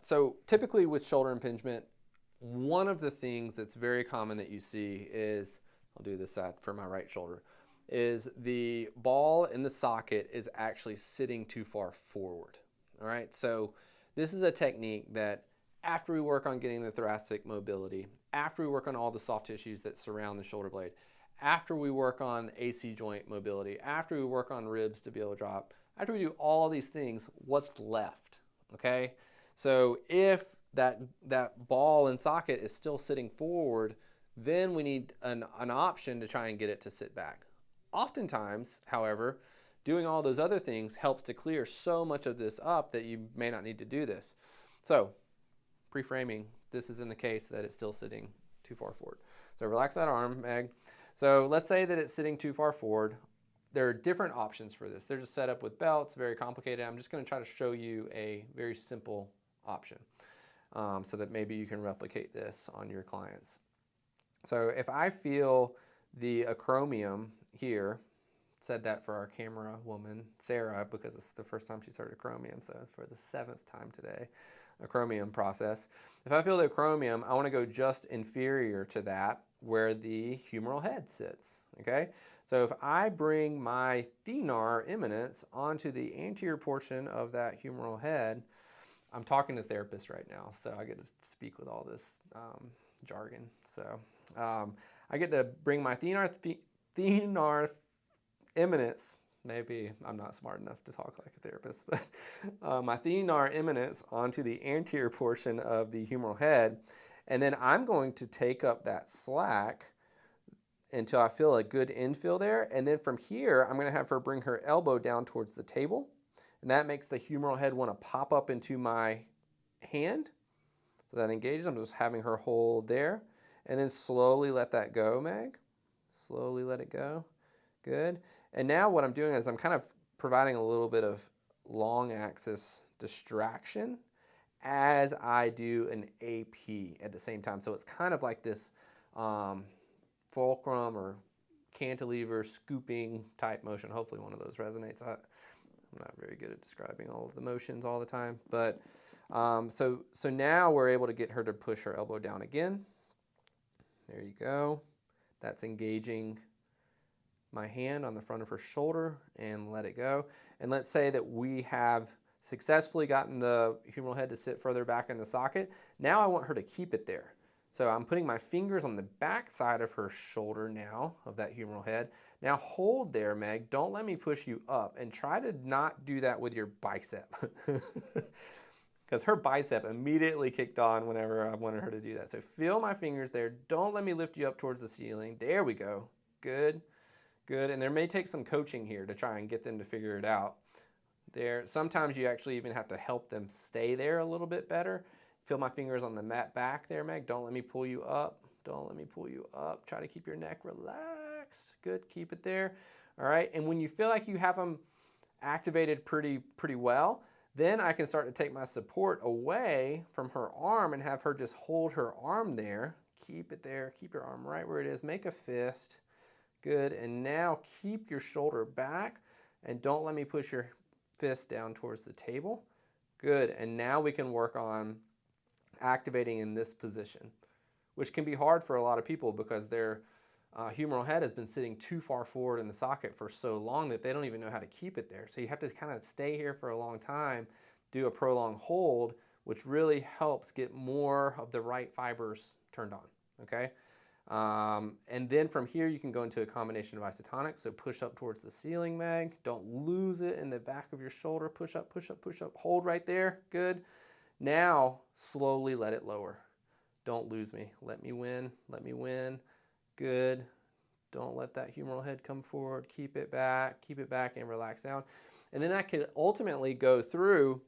So typically with shoulder impingement, one of the things that's very common that you see is, I'll do this for my right shoulder, is the ball in the socket is actually sitting too far forward. All right, so this is a technique that after we work on getting the thoracic mobility, after we work on all the soft tissues that surround the shoulder blade, after we work on AC joint mobility, after we work on ribs to be able to drop, after we do all these things, what's left? Okay, so if that ball and socket is still sitting forward, then we need an option to try and get it to sit back. Oftentimes, however, doing all those other things helps to clear so much of this up that you may not need to do this. So, pre-framing, this is in the case that it's still sitting too far forward. So relax that arm, Meg. So let's say that it's sitting too far forward. There are different options for this. They're just set up with belts, very complicated. I'm just going to try to show you a very simple option so that maybe you can replicate this on your clients. So if I feel the acromion here, said that for our camera woman, Sarah, because it's the first time she's heard acromion, so for the 7th time today, acromion process. If I feel the acromion, I want to go just inferior to that where the humeral head sits, okay? So if I bring my thenar eminence onto the anterior portion of that humeral head, I'm talking to therapists right now, so I get to speak with all this jargon. So I get to bring my thenar eminence, maybe I'm not smart enough to talk like a therapist, but my thenar eminence onto the anterior portion of the humeral head, and then I'm going to take up that slack until I feel a good infill there, and then from here, I'm going to have her bring her elbow down towards the table, and that makes the humeral head want to pop up into my hand, so that engages. I'm just having her hold there, and then slowly let that go, Meg. Slowly let it go. Good. And now what I'm doing is I'm kind of providing a little bit of long axis distraction as I do an AP at the same time. So it's kind of like this fulcrum or cantilever scooping type motion. Hopefully one of those resonates. I'm not very good at describing all of the motions all the time. But so now we're able to get her to push her elbow down again. There you go. That's engaging my hand on the front of her shoulder and let it go. And let's say that we have successfully gotten the humeral head to sit further back in the socket. Now I want her to keep it there. So I'm putting my fingers on the back side of her shoulder now, of that humeral head. Now hold there, Meg. Don't let me push you up, and try to not do that with your bicep. Because her bicep immediately kicked on whenever I wanted her to do that. So feel my fingers there. Don't let me lift you up towards the ceiling. There we go. Good. Good, and there may take some coaching here to try and get them to figure it out. There, sometimes you actually even have to help them stay there a little bit better. Feel my fingers on the mat back there, Meg. Don't let me pull you up. Don't let me pull you up. Try to keep your neck relaxed. Good, keep it there. All right, and when you feel like you have them activated pretty well, then I can start to take my support away from her arm and have her just hold her arm there. Keep it there. Keep your arm right where it is. Make a fist. Good, and now keep your shoulder back and don't let me push your fist down towards the table. Good, and now we can work on activating in this position, which can be hard for a lot of people because their humeral head has been sitting too far forward in the socket for so long that they don't even know how to keep it there. So you have to kind of stay here for a long time, do a prolonged hold, which really helps get more of the right fibers turned on, okay? And then from here you can go into a combination of isotonics. So push up towards the ceiling, Meg. Don't lose it in the back of your shoulder. Push up, push up, push up. Hold right there. Good. Now slowly let it lower. Don't lose me. Let me win. Let me win. Good. Don't let that humeral head come forward. Keep it back and relax down. And then I can ultimately go through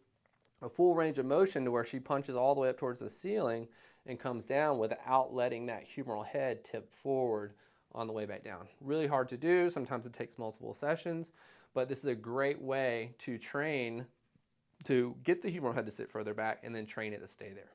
a full range of motion to where she punches all the way up towards the ceiling and comes down without letting that humeral head tip forward on the way back down. Really hard to do. Sometimes it takes multiple sessions, but this is a great way to train to get the humeral head to sit further back and then train it to stay there.